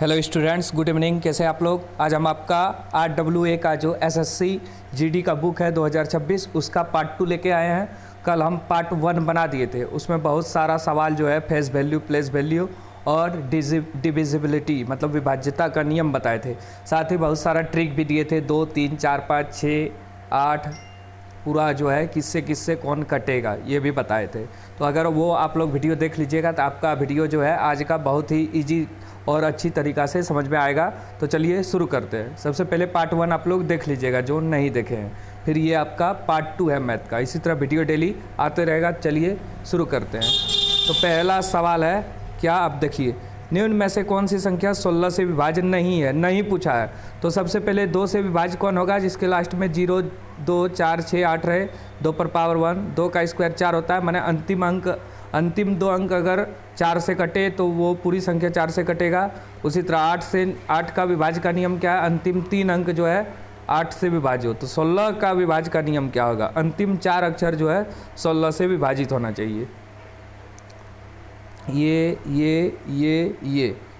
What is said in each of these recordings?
Hello students, good evening. कैसे आप लोग? आज हम आपका RWA का जो SSC GD का बुक है 2026 उसका पार्ट 2 लेके आए हैं। कल हम पार्ट 1 बना दिए थे, उसमें बहुत सारा सवाल जो है फेस वैल्यू, प्लेस वैल्यू और डिविजिबिलिटी मतलब विभाज्यता का नियम बताए थे। साथ ही बहुत सारा ट्रिक भी दिए थे, 2, 3, 4, 5, 6, 8 पूरा जो है किससे किससे कौन कटेगा ये भी बताए थे। तो अगर वो आप लोग वीडियो देख लीजिएगा तो आपका वीडियो जो है आज का बहुत ही ईजी और अच्छी तरीक़ा से समझ में आएगा। तो चलिए शुरू करते हैं। सबसे पहले पार्ट 1 आप लोग देख लीजिएगा जो नहीं देखे हैं, फिर ये आपका पार्ट 2 है मैथ का। इसी तरह वीडियो डेली आते रहेगा। चलिए शुरू करते हैं। तो पहला सवाल है क्या, आप देखिए, निम्न में से कौन सी संख्या 16 से विभाजन नहीं है? नहीं पूछा है। तो सबसे पहले 2 से विभाज्य कौन होगा जिसके लास्ट में 0, 2, 4, 6, 8 रहे। 2 पर पावर 1, 2 का स्क्वायर 4 होता है। मैंने अंतिम 2 अंक अगर 4 से कटे तो वो पूरी संख्या 4 से कटेगा। उसी तरह 8 का विभाज्य का नियम क्या है? अंतिम 3 अंक जो है 8 से विभाज्य हो। तो 16 का विभाज्य का नियम क्या होगा? अंतिम 4 अक्षर जो है 16 से विभाजित होना चाहिए। ये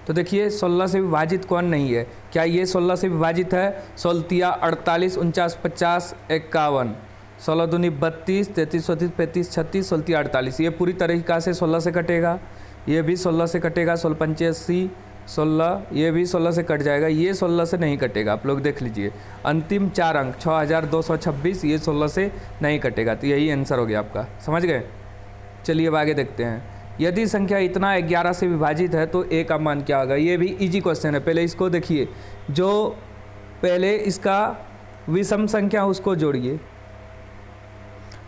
तो देखिए 16 से विभाजित कौन नहीं है? क्या ये 16 से विभाजित है? 16 48, 49, 50, 51, 16 दूनी 32, 33, 34, 35, 36, 16 48। ये पूरी तरीक़ा से 16 से कटेगा। ये भी 16 से कटेगा। 16 पंचे 80, 16 ये भी 16 से कट जाएगा। ये 16 से नहीं कटेगा। आप लोग देख लीजिए अंतिम 4 अंक 6226 ये 16 से नहीं कटेगा। तो यही आंसर हो गया आपका। समझ गए? चलिए अब आगे देखते हैं। यदि संख्या इतना 11 से विभाजित है तो a का मान क्या होगा? ये भी इजी क्वेश्चन है। पहले इसको देखिए, जो पहले इसका विषम संख्या उसको जोड़िए।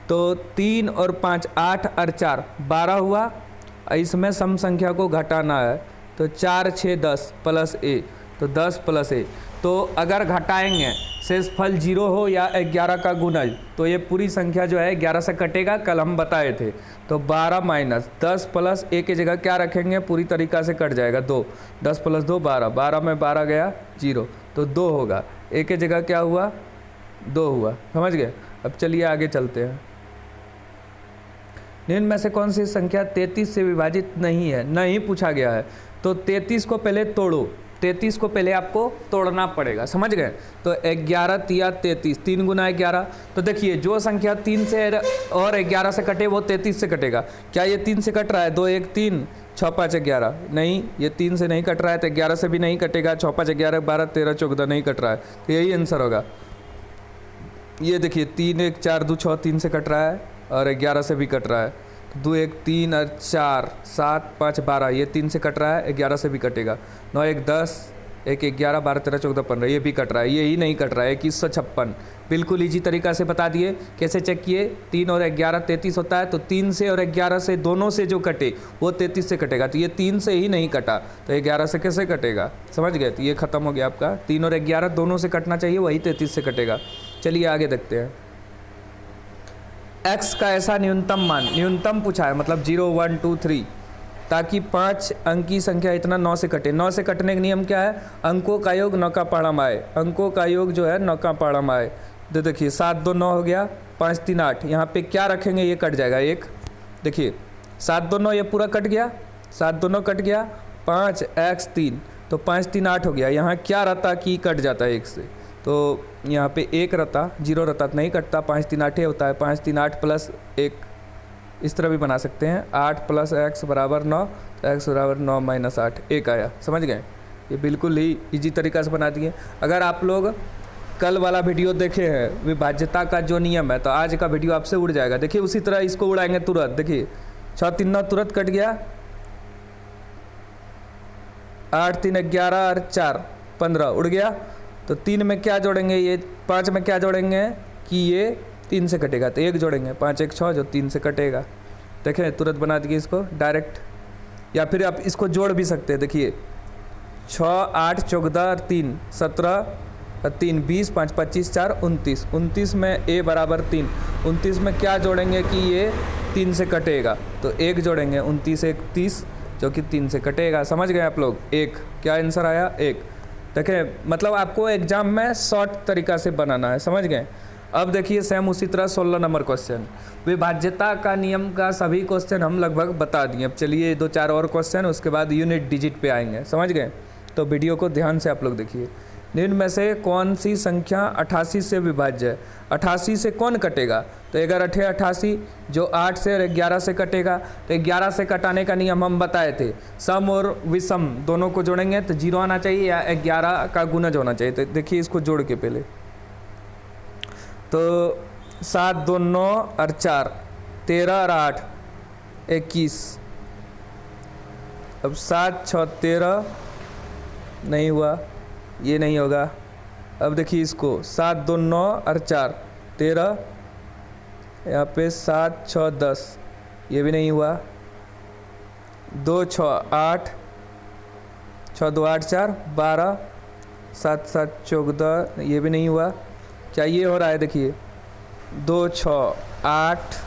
तो 3 और 5 8 और 4 12 हुआ। इसमें सम संख्या को घटाना है तो 4, 6, 10 प्लस a, तो 10 प्लस a। तो अगर घटाएंगे शेषफल 0 हो या 11 का गुणज तो ये पूरी संख्या जो है 11 से कटेगा। कल हम बताए थे। तो 12 माइनस 10 प्लस a की जगह क्या रखेंगे? पूरी तरीक़ा से कट जाएगा 2। 10 प्लस 2 12, 12 में 12 गया 0, तो 2 होगा। a की जगह क्या हुआ? 2 हुआ। समझ गए? अब चलिए आगे चलते हैं। निम्न में से कौन सी संख्या 33 से विभाजित नहीं है? नहीं पूछा गया है। तो 33 को पहले तोड़ो। 33 को पहले आपको तोड़ना पड़ेगा। समझ गए? तो 11 तिया 33, 3 गुना 11। तो देखिए जो संख्या 3 से और 11 से कटे वो 33 से कटेगा। क्या ये 3 से कट रहा है? 2 1 3, 6 5 11। नहीं, ये 3 से नहीं कट रहा है तो 11 से भी नहीं कटेगा। 6 5 11 12 13 14 नहीं कट रहा है। तो यही आंसर होगा। ये देखिए 3 1 4 2 6 3 से कट रहा है और 11 से भी कट रहा है। 2 1 3 और 4 7 5 12 ये 3 से कट रहा है, 11 से भी कटेगा। 9 1 10, 1 11 12 13 14 15 ये भी कट रहा है। ये ही नहीं कट रहा है 2156। बिल्कुल इजी तरीक़ा से बता दिए। कैसे चेक किए? 3 और 11 33 होता है। तो 3 से और 11 से दोनों से जो कटे वो 33 से कटेगा। तो ये 3 से ही नहीं कटा तो 11 से कैसे कटेगा? समझ गए? तो ये ख़त्म हो गया आपका। 3 और 11 दोनों से कटना चाहिए, वही 33 से कटेगा। चलिए आगे देखते हैं। x का ऐसा न्यूनतम मान, न्यूनतम पूछा है मतलब 0 1 2 3, ताकि 5 अंक की संख्या इतना 9 से कटे। 9 से कटने का नियम क्या है? अंकों का योग 9 का पाढ़म आए। अंकों का योग जो है 9 का पाढ़म आए। तो देखिए 7 2 9 हो गया, 5 3 8। यहाँ पे क्या रखेंगे? ये कट जाएगा 1। देखिए 7 2 9 ये पूरा कट गया, 7 2 9 कट गया। 5 x 3 तो 5 3 8 हो गया। यहाँ क्या रहता कि कट जाता है 1 से, तो यहाँ पे 1 रहता, 0 रहता तो नहीं कटता। 5 3 8 होता है। 5 3 8 प्लस 1 इस तरह भी बना सकते हैं। 8 प्लस x बराबर 9, तो x बराबर 9 माइनस 8, 1 आया। समझ गए? ये बिल्कुल ही इजी तरीक़ा से बना दिए। अगर आप लोग कल वाला वीडियो देखे हैं विभाज्यता का जो नियम है तो आज का वीडियो आपसे उड़ जाएगा। देखिए उसी तरह इसको उड़ाएंगे तुरंत। देखिए 6 3 9 तुरंत कट गया। 8 3 11 और 4 15 उड़ गया। तो 3 में क्या जोड़ेंगे? ये 5 में क्या जोड़ेंगे कि ये 3 से कटेगा तो 1 जोड़ेंगे। 5 1 6 जो 3 से कटेगा। देखें तुरंत बना दिए इसको डायरेक्ट। या फिर आप इसको जोड़ भी सकते हैं। देखिए 6 8 14 और 3 17 और 3 20 5 25 4 29। 29 में a बराबर 3। 29 में क्या जोड़ेंगे कि ये 3 से कटेगा तो 1 जोड़ेंगे। 29 1 30 जो कि 3 से कटेगा। समझ गए आप लोग? 1 क्या आंसर आया? 1। देखें मतलब आपको एग्जाम में शॉर्ट तरीक़ा से बनाना है। समझ गए? अब देखिए सेम उसी तरह 16 नंबर क्वेश्चन। विभाज्यता का नियम का सभी क्वेश्चन हम लगभग बता दिए। अब चलिए 2 4 और क्वेश्चन, उसके बाद यूनिट डिजिट पे आएंगे। समझ गए? तो वीडियो को ध्यान से आप लोग देखिए। निम्न में से कौन सी संख्या 88 से विभाज्य है? 88 से कौन कटेगा? तो 11 88, जो 8 से और 11 से कटेगा। तो 11 से कटाने का नियम हम बताए थे, सम और विषम दोनों को जोड़ेंगे तो 0 आना चाहिए या 11 का गुणज होना चाहिए। तो देखिए इसको जोड़ के पहले, तो 7 2 9 और 4 13 और 8 21। अब 7 6 13 नहीं हुआ, ये नहीं होगा। अब देखिए इसको 7 2 9 और 4 13, यहाँ पे 7 6 10, ये भी नहीं हुआ। 2 6 8, 6 2 8 4 12, 7 7 14, ये भी नहीं हुआ। क्या ये हो रहा है? देखिए 2 6 8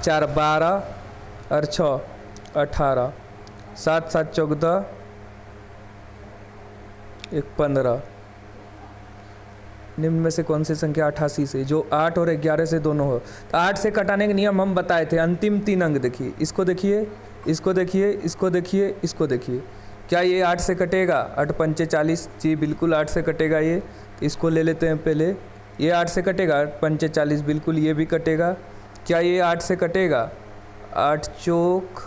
4 12 और 6 18, 7 7 14 1 15। निम्न में से कौन सी संख्या 88 से, जो 8 और 11 से दोनों हो? तो 8 से कटाने के नियम हम बताए थे। अंतिम 3 अंक देखिए, इसको देखिए, इसको देखिए, इसको देखिए, इसको देखिए। क्या ये 8 से कटेगा? 8 पंचे 40, जी बिल्कुल 8 से कटेगा ये। इसको ले लेते हैं पहले, ये 8 से कटेगा। 8 पंचे 40, बिल्कुल ये भी कटेगा। क्या ये 8 से कटेगा? 8 चौक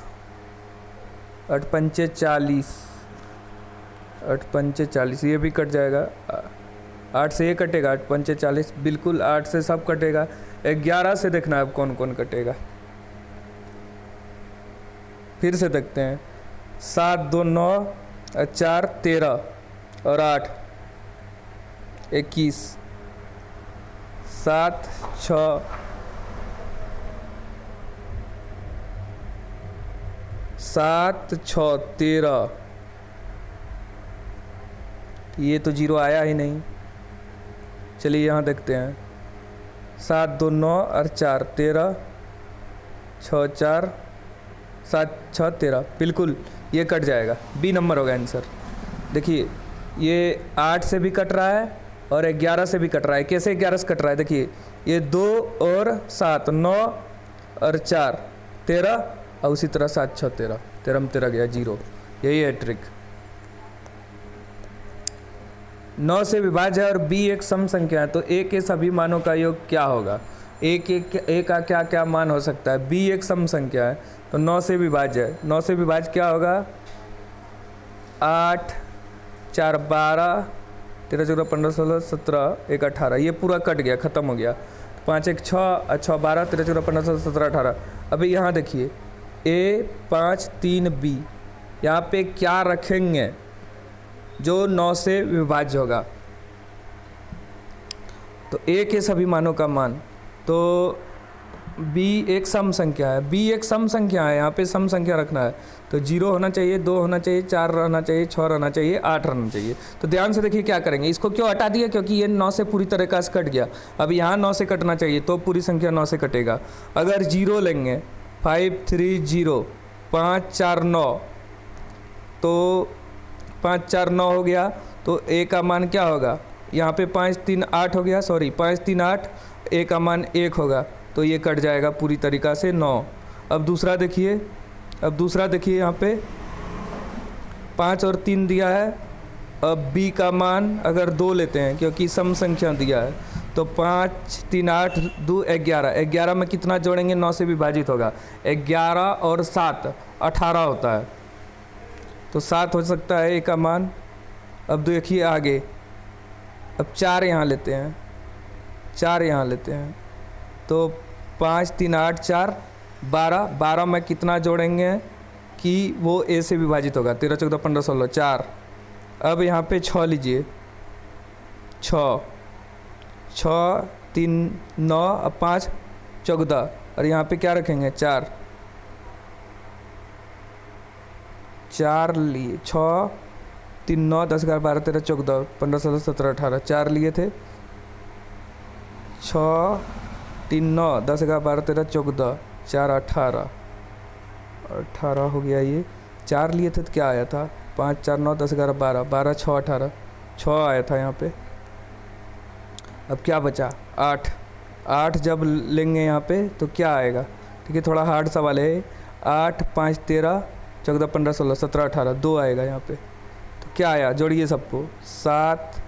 8 पंचे 40, 8 पंचे 40, ये भी कट जाएगा। 8 से ये कटेगा, 8 पंचे 40, बिल्कुल 8 से सब कटेगा। 11 से देखना है अब कौन कौन कटेगा। फिर से देखते हैं, 7 2 9 4 13 और 8 21, 7 6 7 6 13, ये तो 0 आया ही नहीं। चलिए यहाँ देखते हैं, 7 2 9 और 4 13, 6 4 7 6 13, बिल्कुल ये कट जाएगा। बी नंबर होगा आंसर। देखिए ये 8 से भी कट रहा है और 11 से भी कट रहा है। कैसे 11 से कट रहा है? देखिए ये 2 और 7 9 और 4 13, और उसी तरह 7 6 13, 13 में 13 गया 0। यही है ट्रिक। 9 से विभाज्य है और b एक सम संख्या है, तो a के सभी मानों का योग क्या होगा? a का क्या क्या मान हो सकता है? b एक सम संख्या है तो 9 से विभाज्य है। 9 से विभाज्य क्या होगा? 8 4 12, 13 14 15 16 17 1 18, ये पूरा कट गया, ख़त्म हो गया। 5 1 6 6 12, 13 14 15 16 17 18। अभी यहाँ देखिए a 5 3 b, यहाँ पे क्या रखेंगे जो 9 से विभाज्य होगा? तो a के सभी मानों का मान, तो b एक सम संख्या है। b एक सम संख्या है, यहाँ पे सम संख्या रखना है। तो 0 होना चाहिए, 2 होना चाहिए, 4 रहना चाहिए, 6 रहना चाहिए, 8 रहना चाहिए। तो ध्यान से देखिए क्या करेंगे। इसको क्यों हटा दिया? क्योंकि ये 9 से पूरी तरह से कट गया। अब यहाँ 9 से कटना चाहिए तो पूरी संख्या 9 से कटेगा। अगर 0 लेंगे, 5 3 0 5 4 9, तो 5 4 9 हो गया। तो a का मान क्या होगा? यहाँ पे 5 3 8 हो गया, सॉरी 5 3 8, a का मान 1 होगा, तो ये कट जाएगा पूरी तरीक़ा से 9। अब दूसरा देखिए, यहाँ पे 5 और 3 दिया है। अब b का मान अगर 2 लेते हैं, क्योंकि सम संख्या दिया है, तो 5 3 8 2 11, 11 में कितना जोड़ेंगे? 9 से विभाजित होगा। 11 और 7 18 होता है, तो 7 हो सकता है a का मान। अब देखिए आगे, अब 4 यहाँ लेते हैं, 4 यहाँ लेते हैं, तो 5 3 8 4 12, 12 में कितना जोड़ेंगे कि वो a से विभाजित होगा? 13 14 15 16 4। अब यहाँ पे 6 लीजिए, 6 6 3 9, अब 5 14, और यहाँ पे क्या रखेंगे? 4 4 लिए, 6 3 9 10 11 12 13 14 15 16 17 18, 4 लिए थे। 6 3 9 10 11 12 13 14 4 18, 18 हो गया। ये 4 लिए थे तो क्या आया था? 5 4 9 10 11 12, 12 6 18, 6 आया था यहाँ पे। अब क्या बचा? 8। 8 जब लेंगे यहाँ पे तो क्या आएगा? ठीक है, थोड़ा हार्ड सवाल है। 8 5 13 14 15 16 17 18, 2 आएगा यहाँ पे। तो क्या आया, जोड़िए सबको। 7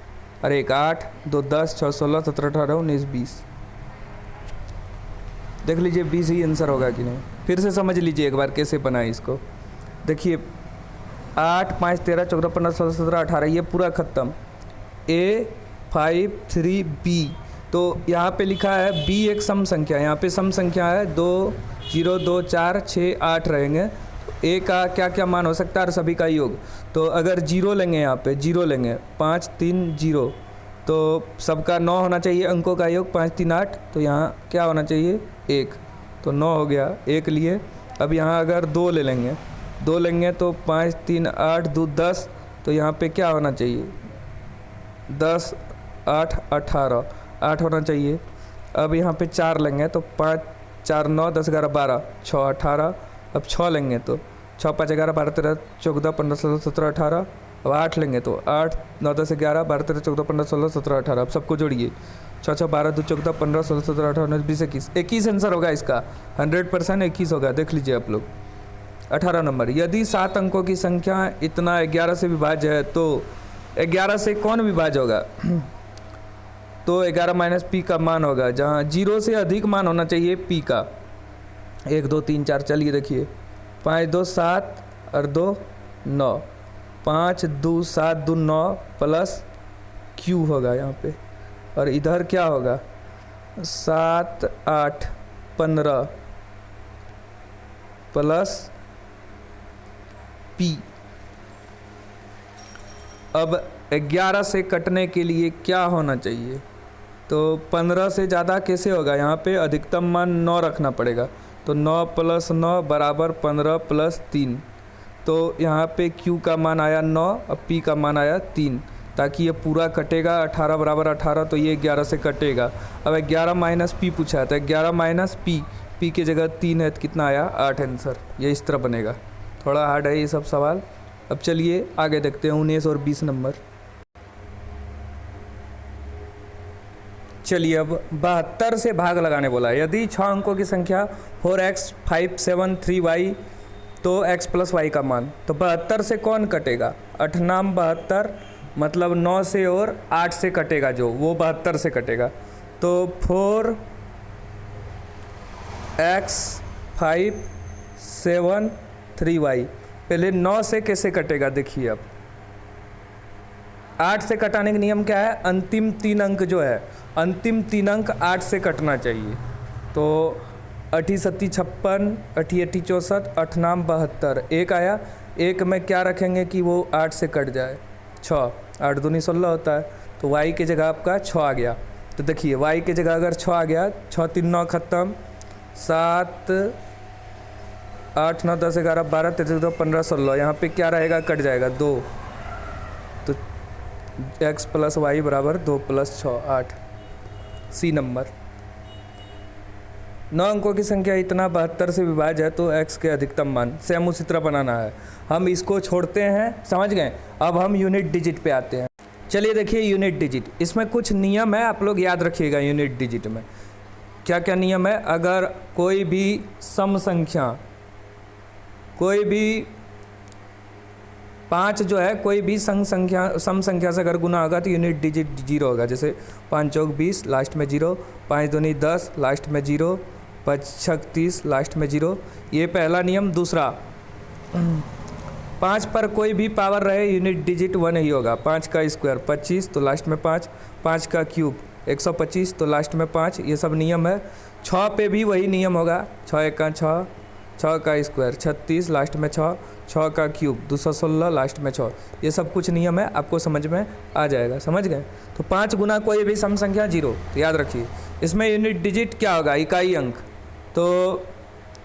और 1 8, 2 10, 6 16, 17 18 19 20। देख लीजिए 20 ही आंसर होगा कि नहीं। फिर से समझ लीजिए एक बार कैसे बनाए इसको। देखिए 8 5 13 14 15 16 17 18, ये पूरा ख़त्म। A 5 3 B, तो यहाँ पे लिखा है B एक सम संख्या है, यहाँ पे सम संख्या है 2 0 2 4 6 8 रहेंगे। A का क्या क्या मान हो सकता है और सभी का योग। तो अगर 0 लेंगे, यहाँ पे 0 लेंगे, 5 3 0, तो सबका 9 होना चाहिए अंकों का योग, 5 3 8, तो यहाँ क्या होना चाहिए 1, तो 9 हो गया 1 लिए। अब यहाँ अगर 2 ले लेंगे, 2 लेंगे तो 5 3 8 2 10, तो यहाँ पे क्या होना चाहिए 10 8 18, 8 होना चाहिए। अब यहाँ पे 4 लेंगे तो 5 4 9 10 11 12, 6 18। अब 6 लेंगे तो 6 5 11 12 13 14 15 16 17 18। अब 8 लेंगे तो 8 9 10 11 12 13 14 15 16 17 18। अब सबको जोड़िए, 6 6 12 2 14 15 16 17 18 19 20 21, 21 आंसर होगा इसका। 100% 21 होगा। देख लीजिए आप लोग। 18 नंबर, यदि 7 अंकों की संख्या इतना 11 से विभाज्य है तो 11 से कौन विभाज्य होगा? तो 11 माइनस पी का मान होगा, जहाँ 0 से अधिक मान होना चाहिए पी का। 1 2 3 4, चलिए देखिए 5 2 7 और 2 9, 5 2 7 2 9 प्लस क्यू होगा यहाँ पे, और इधर क्या होगा 7 8 15 प्लस पी। अब 11 से कटने के लिए क्या होना चाहिए? तो 15 से ज़्यादा कैसे होगा? यहाँ पे अधिकतम मान 9 रखना पड़ेगा, तो 9 प्लस 9 बराबर 15 प्लस 3, तो यहाँ पे Q का मान आया 9 और P का मान आया 3, ताकि ये पूरा कटेगा। 18 बराबर 18, तो ये 11 से कटेगा। अब 11 माइनस P पूछा है, तो 11 माइनस P की जगह 3 है, तो कितना आया 8 आंसर। ये इस तरह बनेगा। थोड़ा हार्ड है ये सब सवाल। अब चलिए आगे देखते हैं 19 और 20 नंबर। चलिए अब 72 से भाग लगाने बोला है। यदि 6 अंकों की संख्या 4x 5 7 3y, तो x प्लस वाई का मान, तो 72 से कौन कटेगा? 8 नाम 72, मतलब 9 से और 8 से कटेगा, जो वो 72 से कटेगा। तो 4x 5 7 3y, पहले 9 से कैसे कटेगा देखिए। अब 8 से कटाने का नियम क्या है? अंतिम 3 अंक जो है, अंतिम 3 अंक 8 से कटना चाहिए। तो 8 7 56, 8 8 64, 8 नाम 72, 1 आया। 1 में क्या रखेंगे कि वो 8 से कट जाए? 6, 8 दूनी 16 होता है, तो y की जगह आपका 6 आ गया। तो देखिए y की जगह अगर 6 आ गया, 6 3 9 ख़त्म, 7 8 9 10 11 12 13 14 15 16, यहाँ पे क्या रहेगा? कट जाएगा 2, तो x प्लस वाई बराबर 2 प्लस 6 8। सी नंबर। 9 अंकों की संख्या इतना 72 से विभाज्य है, तो x के अधिकतम मान सेम उसी तरह बनाना है। हम इसको छोड़ते हैं, समझ गए। अब हम यूनिट डिजिट पे आते हैं। चलिए देखिए यूनिट डिजिट, इसमें कुछ नियम है, आप लोग याद रखिएगा। यूनिट डिजिट में क्या क्या नियम है? अगर कोई भी सम संख्या, कोई भी 5 जो है, कोई भी सम संख्या से अगर गुना होगा तो यूनिट डिजिट 0 होगा। जैसे 5 चौक 20, लास्ट में 0, 5 दूनी 10, लास्ट में 0, 5 छक 30, लास्ट में 0। ये पहला नियम। दूसरा, 5 पर कोई भी पावर रहे, यूनिट डिजिट 1 ही होगा। 5 का स्क्वायर 25, तो लास्ट में 5, 5 का क्यूब 125, तो लास्ट में 5। ये सब नियम है। 6 पे भी वही नियम होगा। 6 1 का 6, 6 का स्क्वायर 36, लास्ट में 6, 6 का क्यूब 216, लास्ट में 6। ये सब कुछ नियम है, आपको समझ में आ जाएगा। समझ गए? तो 5 गुना कोई भी सम संख्या 0, तो याद रखिए। इसमें यूनिट डिजिट क्या होगा? इकाई अंक। तो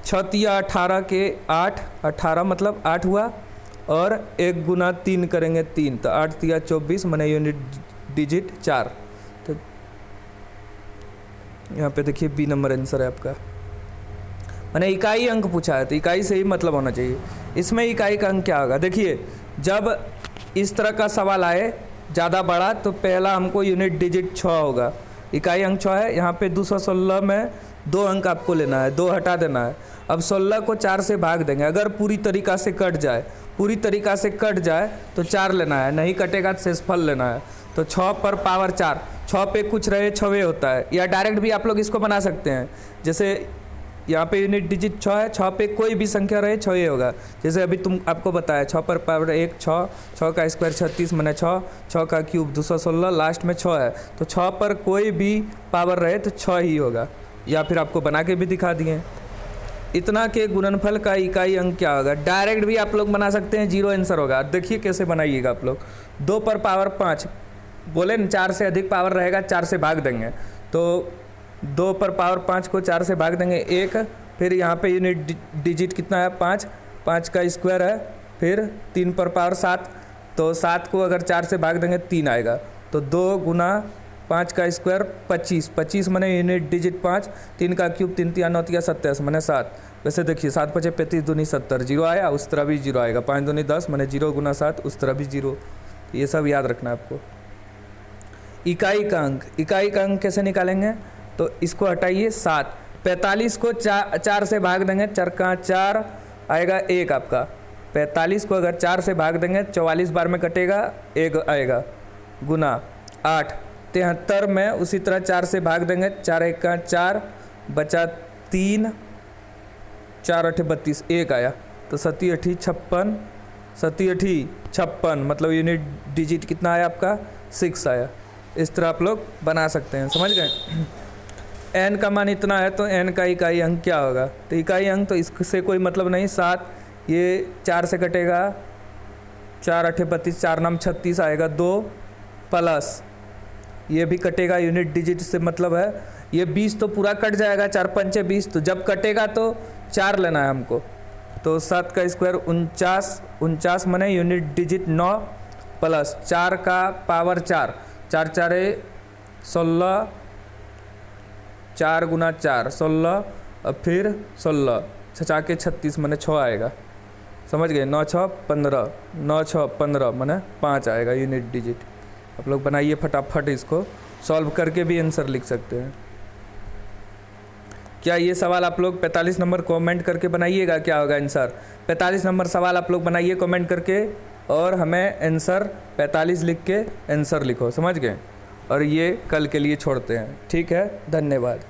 6 तिया 18 के 8, 18 मतलब 8 हुआ, और 1 गुना 3 करेंगे 3, तो 8 तिया 24, मैंने यूनिट डिजिट 4। तो यहाँ पे देखिए बी नंबर आंसर है आपका। मैंने इकाई अंक पूछा है, तो इकाई से ही मतलब होना चाहिए। इसमें इकाई का अंक क्या होगा? देखिए जब इस तरह का सवाल आए ज़्यादा बड़ा, तो पहला हमको यूनिट डिजिट 6 होगा। इकाई अंक 6 है। यहाँ पे 216 में 2 अंक आपको लेना है, 2 हटा देना है। अब 16 को 4 से भाग देंगे। अगर पूरी तरीक़ा से कट जाए, पूरी तरीक़ा से कट जाए तो 4 लेना है, नहीं कटेगा तो शेषफल लेना है। तो 6 पर पावर 4, 6 पे कुछ रहे 6वें होता है, या डायरेक्ट भी आप लोग इसको बना सकते हैं। जैसे यहाँ पे यूनिट डिजिट 6 है, 6 पे कोई भी संख्या रहे 6 होगा। जैसे अभी आपको बताया 6 पर पावर 1 6, 6 का स्क्वायर 36 मैंने 6, 6 का क्यूब 216, लास्ट में 6 है, तो 6 पर कोई भी पावर रहे तो 6 ही होगा। या फिर आपको बना के भी दिखा दिए। इतना के गुणनफल का इकाई अंक क्या होगा, डायरेक्ट भी आप लोग बना सकते हैं, 0 आंसर होगा। देखिए कैसे बनाइएगा आप लोग। 2 पर पावर 5 बोले न, 4 से अधिक पावर रहेगा 4 से भाग देंगे, तो 2 पर पावर 5 को 4 से भाग देंगे 1, फिर यहाँ पे यूनिट डिजिट कितना है 5, 5 का स्क्वायर है, फिर 3 पर पावर 7, तो 7 को अगर 4 से भाग देंगे 3 आएगा, तो 2 गुना 5 का स्क्वायर 25, 25 मैंने यूनिट डिजिट 5, 3 का क्यूब 3 3 9 3 27 मैंने 7। वैसे देखिए 7 5 35 दूनी 70, 0 आया, उस तरह भी 0 आएगा। 5 दूनी 10 मैंने 0 गुना 7, उस तरह भी 0। ये सब याद रखना है आपको। इकाई का अंक, इकाई का अंक कैसे निकालेंगे, तो इसको हटाइए 7, 45 को 4 से भाग देंगे, 4 का 4 आएगा 1 आपका। 45 को अगर 4 से भाग देंगे 44 बार में कटेगा 1 आएगा, गुना 8। 73 में उसी तरह 4 से भाग देंगे, 4 1 का 4 बचा 3, 4 8 32 1 आया, तो 7 8 56, 7 8 56 मतलब यूनिट डिजिट कितना आया आपका 6 आया। इस तरह आप लोग बना सकते हैं, समझ गए। n का मान इतना है तो n का इकाई अंक क्या होगा, तो इकाई अंक तो इससे कोई मतलब नहीं। 7 ये 4 से कटेगा, 4 8 32, 4 नाम 36 आएगा, 2 प्लस ये भी कटेगा, यूनिट डिजिट से मतलब है। ये 20 तो पूरा कट जाएगा, 4 5 20, तो जब कटेगा तो 4 लेना है हमको। तो 7 का स्क्वायर 49, 49 मैंने यूनिट डिजिट 9 प्लस 4 का पावर 4, 4 4 16, 4 गुना 4 16, और फिर 16 छचा के 36 मैंने 6 आएगा, समझ गए। 9 6 15, 9 6 15 मैंने 5 आएगा यूनिट डिजिट। आप लोग बनाइए फटाफट, इसको सॉल्व करके भी आंसर लिख सकते हैं। क्या ये सवाल आप लोग 45 नंबर कमेंट करके बनाइएगा, क्या होगा आंसर। 45 नंबर सवाल आप लोग बनाइए कमेंट करके, और हमें आंसर 45 लिख के आंसर लिखो, समझ गए। और ये कल के लिए छोड़ते हैं, ठीक है, धन्यवाद।